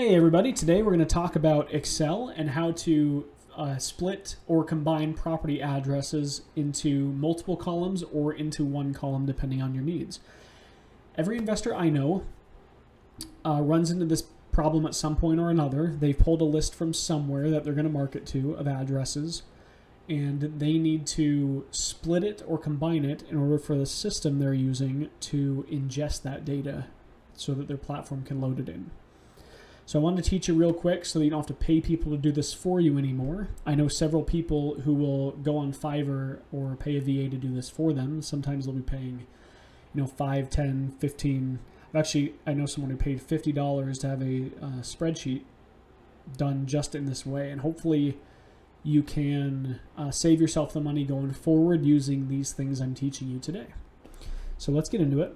Hey everybody, today we're going to talk about Excel and how to split or combine property addresses into multiple columns or into one column depending on your needs. Every investor I know runs into this problem at some point or another. They've pulled a list from somewhere that they're going to market to of addresses, and they need to split it or combine it in order for the system they're using to ingest that data so that their platform can load it in. So I wanted to teach you real quick so that you don't have to pay people to do this for you anymore. I know several people who will go on Fiverr or pay a VA to do this for them. Sometimes they'll be paying, $5, $10, $15. Actually, I know someone who paid $50 to have a spreadsheet done just in this way. And hopefully you can save yourself the money going forward using these things I'm teaching you today. So let's get into it.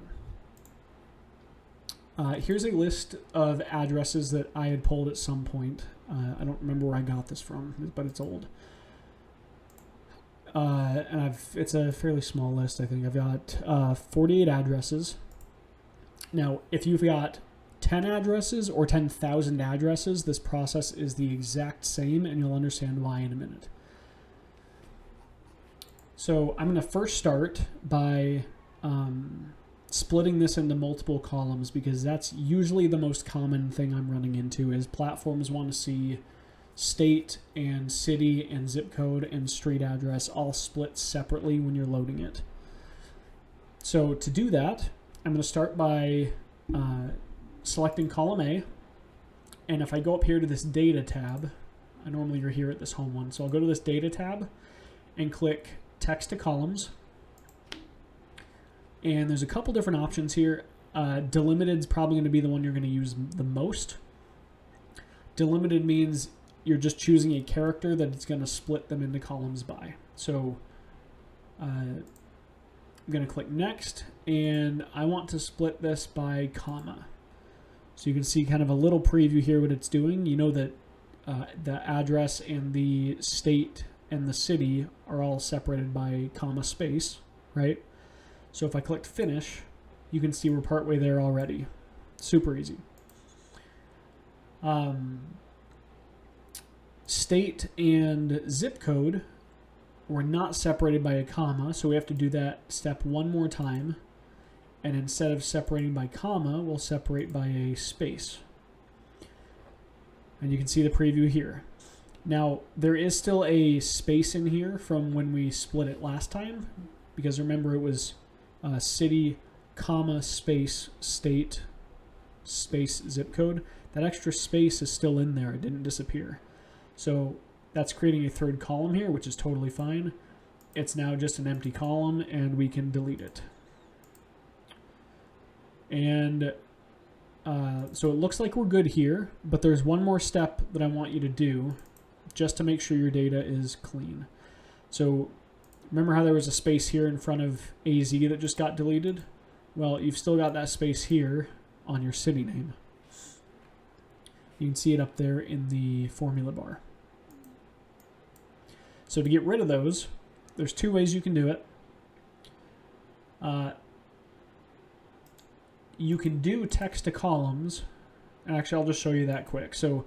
Here's a list of addresses that I had pulled at some point. I don't remember where I got this from, but it's old. And it's a fairly small list, I think. I've got 48 addresses. Now, if you've got 10 addresses or 10,000 addresses, this process is the exact same, and you'll understand why in a minute. So I'm going to first start by splitting this into multiple columns, because that's usually the most common thing I'm running into is platforms want to see state and city and zip code and street address all split separately when you're loading it. So to do that, I'm going to start by selecting column A, and if I go up here to this data tab, normally you're here at this home one, so I'll go to this data tab and click text to columns. And there's a couple different options here. Delimited is probably going to be the one you're going to use the most. Delimited means you're just choosing a character that it's going to split them into columns by. So I'm going to click next, and I want to split this by comma. So you can see kind of a little preview here what it's doing. You know that the address and the state and the city are all separated by comma space, right? So if I click finish, you can see we're partway there already. Super easy. State and zip code were not separated by a comma, so we have to do that step one more time. And instead of separating by comma, we'll separate by a space. And you can see the preview here. Now, there is still a space in here from when we split it last time, because remember it was city, comma, space, state, space, zip code. That extra space is still in there. It didn't disappear. So that's creating a third column here, which is totally fine. It's now just an empty column, and we can delete it. And so it looks like we're good here, but there's one more step that I want you to do just to make sure your data is clean. So remember how there was a space here in front of AZ that just got deleted? Well, you've still got that space here on your city name. You can see it up there in the formula bar. So to get rid of those, there's two ways you can do it. You can do text to columns. Actually, I'll just show you that quick. So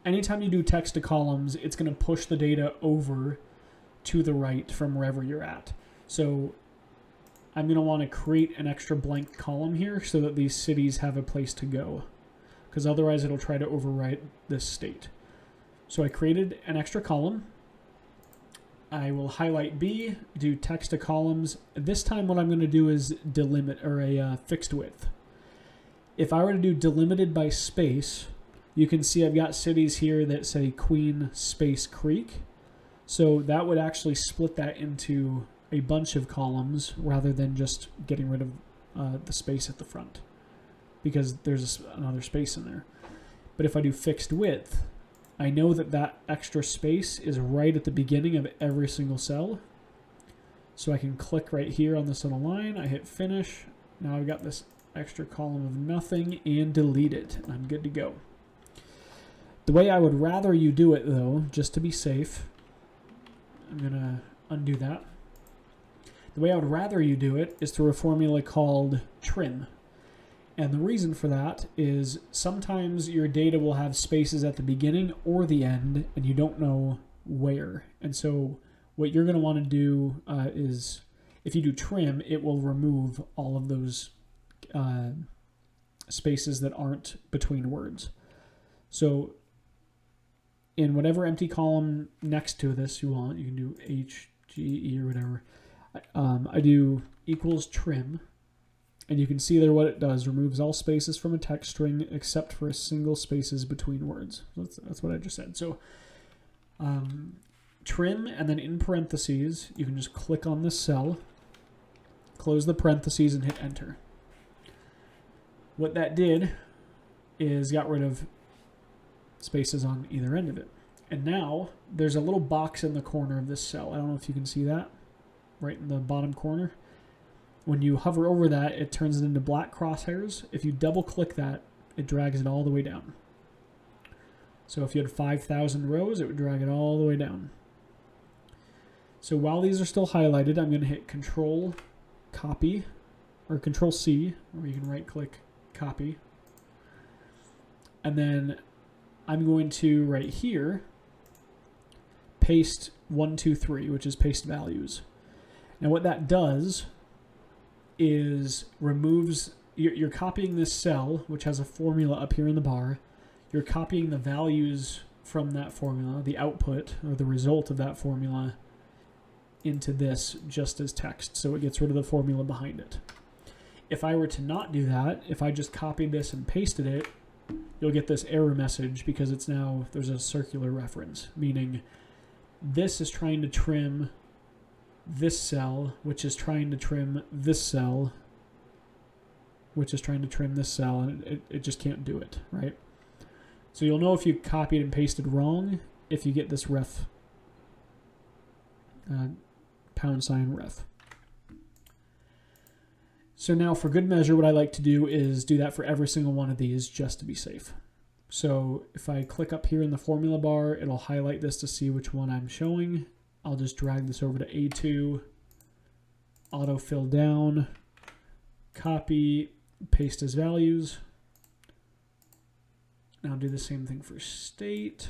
anytime you do text to columns, it's going to push the data over to the right from wherever you're at. So I'm going to want to create an extra blank column here so that these cities have a place to go, because otherwise it'll try to overwrite this state. So I created an extra column. I will highlight B, do text to columns. This time what I'm going to do is delimit, or a fixed width. If I were to do delimited by space, you can see I've got cities here that say Queen Space Creek. So that would actually split that into a bunch of columns rather than just getting rid of the space at the front, because there's another space in there. But if I do fixed width, I know that that extra space is right at the beginning of every single cell. So I can click right here on this little line. I hit finish. Now I've got this extra column of nothing, and delete it. And I'm good to go. The way I would rather you do it, though, just to be safe, I'm going to undo that. The way I would rather you do it is through a formula called trim. And the reason for that is sometimes your data will have spaces at the beginning or the end, and you don't know where. And so what you're going to want to do is, if you do trim, it will remove all of those spaces that aren't between words. So in whatever empty column next to this you want, you can do H, G, E, or whatever. I do equals trim. And you can see there what it does. Removes all spaces from a text string except for a single spaces between words. That's what I just said. So trim, and then in parentheses, you can just click on this cell, close the parentheses, and hit enter. What that did is got rid of spaces on either end of it. And now there's a little box in the corner of this cell. I don't know if you can see that right in the bottom corner. When you hover over that, it turns it into black crosshairs. If you double click that, it drags it all the way down. So if you had 5,000 rows, it would drag it all the way down. So while these are still highlighted, I'm going to hit Control Copy, or Control C, or you can right click Copy. And then I'm going to, right here, paste 1, 2, 3, which is paste values. Now what that does is removes, you're copying this cell, which has a formula up here in the bar. You're copying the values from that formula, the output or the result of that formula, into this just as text. So it gets rid of the formula behind it. If I were to not do that, if I just copied this and pasted it, you'll get this error message because it's now, there's a circular reference, meaning this is trying to trim this cell, which is trying to trim this cell, which is trying to trim this cell, and it just can't do it, right? So you'll know if you copied and pasted wrong if you get this ref, #ref. So now for good measure, what I like to do is do that for every single one of these just to be safe. So if I click up here in the formula bar, it'll highlight this to see which one I'm showing. I'll just drag this over to A2, autofill down, copy, paste as values. Now do the same thing for state.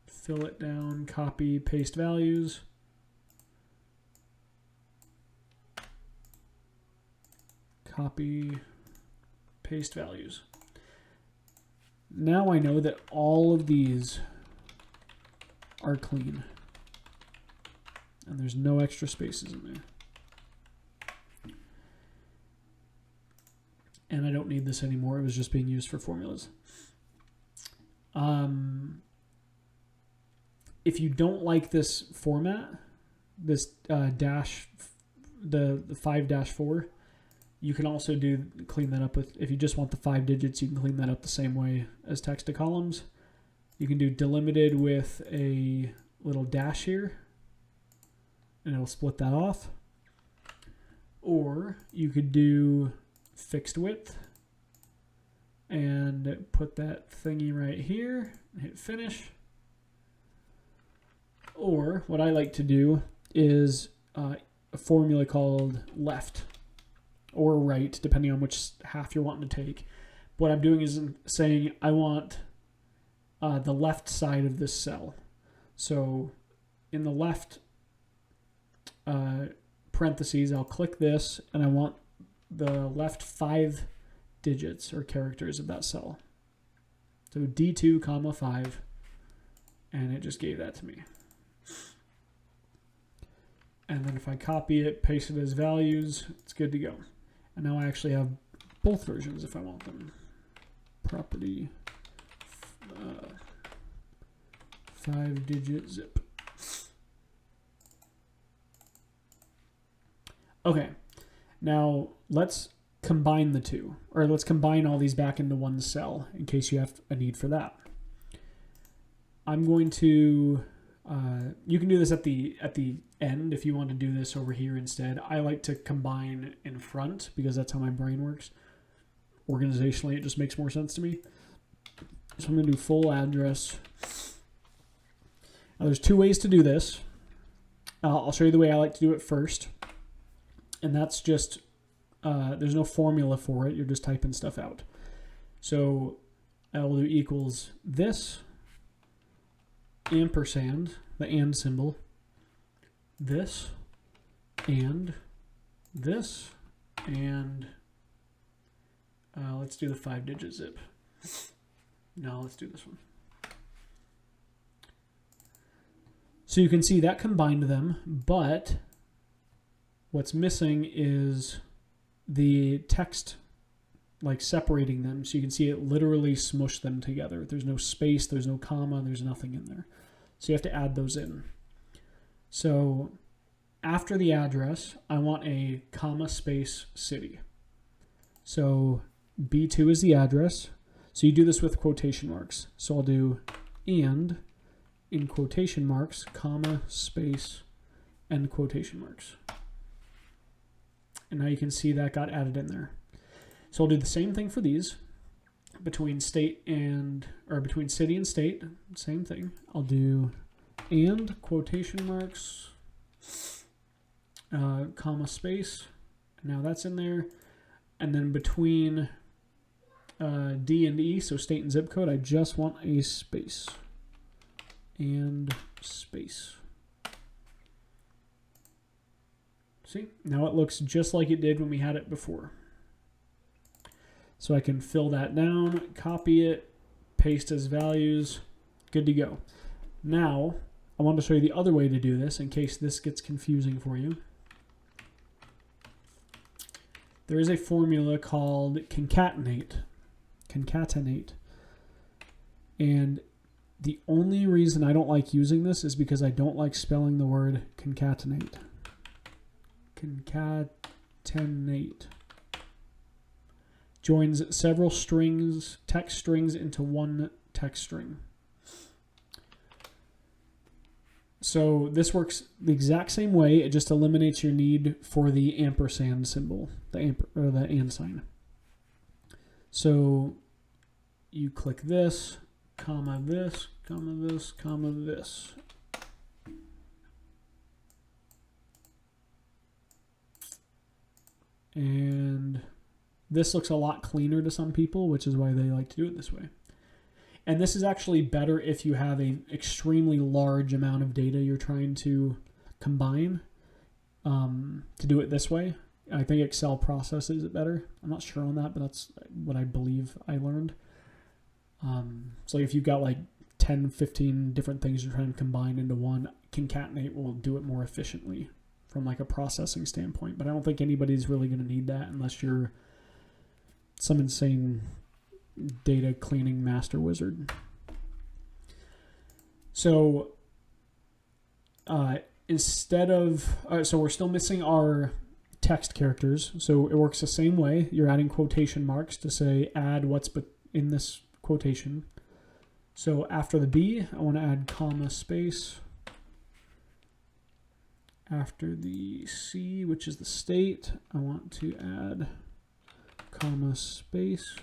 Fill it down, copy, paste values. Copy, paste values. Now I know that all of these are clean. And there's no extra spaces in there. And I don't need this anymore. It was just being used for formulas. If you don't like this format, this dash, the 5-4, you can also clean that up with, if you just want the 5 digits, you can clean that up the same way as text to columns. You can do delimited with a little dash here, and it'll split that off. Or you could do fixed width and put that thingy right here, hit finish. Or what I like to do is a formula called left or right, depending on which half you're wanting to take. What I'm doing is saying I want the left side of this cell. So in the left parentheses, I'll click this, and I want the left 5 digits or characters of that cell. So D2, 5, and it just gave that to me. And then if I copy it, paste it as values, it's good to go. And now I actually have both versions if I want them. Property 5-digit zip. Okay, now let's combine the two, or let's combine all these back into one cell in case you have a need for that. I'm going to, you can do this at the end if you want to do this over here instead. I like to combine in front because that's how my brain works. Organizationally, it just makes more sense to me. So I'm going to do full address. Now there's 2 ways to do this. I'll show you the way I like to do it first. And that's just there's no formula for it. You're just typing stuff out. So I will do equals this, ampersand, the and symbol, this, and this, and let's do the 5-digit zip. No, let's do this one. So you can see that combined them, but what's missing is the text, like separating them. So you can see it literally smushed them together. There's no space, there's no comma, there's nothing in there. So you have to add those in. So after the address, I want a comma space city. So B2 is the address. So you do this with quotation marks. So I'll do and in quotation marks, comma, space, and quotation marks. And now you can see that got added in there. So I'll do the same thing for these. Between state and, or between city and state, same thing. I'll do and quotation marks, comma, space. Now that's in there. And then between D and E, so state and zip code, I just want a space. And space. See, now it looks just like it did when we had it before. So I can fill that down, copy it, paste as values, good to go. Now, I want to show you the other way to do this in case this gets confusing for you. There is a formula called concatenate. Concatenate. And the only reason I don't like using this is because I don't like spelling the word concatenate. Concatenate. Joins several strings, text strings into one text string. So this works the exact same way. It just eliminates your need for the ampersand symbol, the and sign. So you click this, comma this, comma this, comma this. And this looks a lot cleaner to some people, which is why they like to do it this way. And this is actually better if you have an extremely large amount of data you're trying to combine, to do it this way. I think Excel processes it better. I'm not sure on that, but that's what I believe I learned. So if you've got like 10, 15 different things you're trying to combine into one, concatenate will do it more efficiently from like a processing standpoint. But I don't think anybody's really going to need that unless you're some insane data cleaning master wizard. So instead of, so we're still missing our text characters. So it works the same way. You're adding quotation marks to say add what's in this quotation. So after the B, I want to add comma space. After the C, which is the state, I want to add comma space.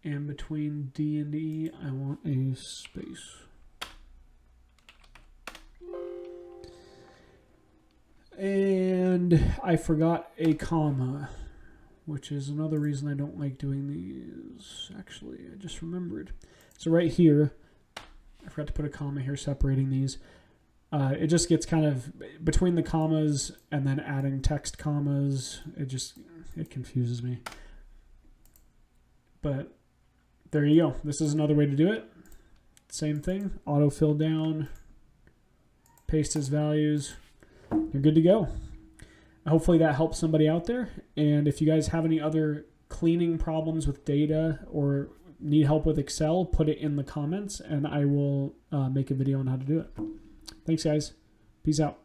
And between D and E, I want a space. And I forgot a comma, which is another reason I don't like doing these. Actually, I just remembered. So right here, I forgot to put a comma here separating these. It just gets kind of between the commas and then adding text commas. It confuses me. But there you go. This is another way to do it. Same thing. Autofill down. Paste as values. You're good to go. Hopefully that helps somebody out there. And if you guys have any other cleaning problems with data or need help with Excel, put it in the comments and I will make a video on how to do it. Thanks, guys. Peace out.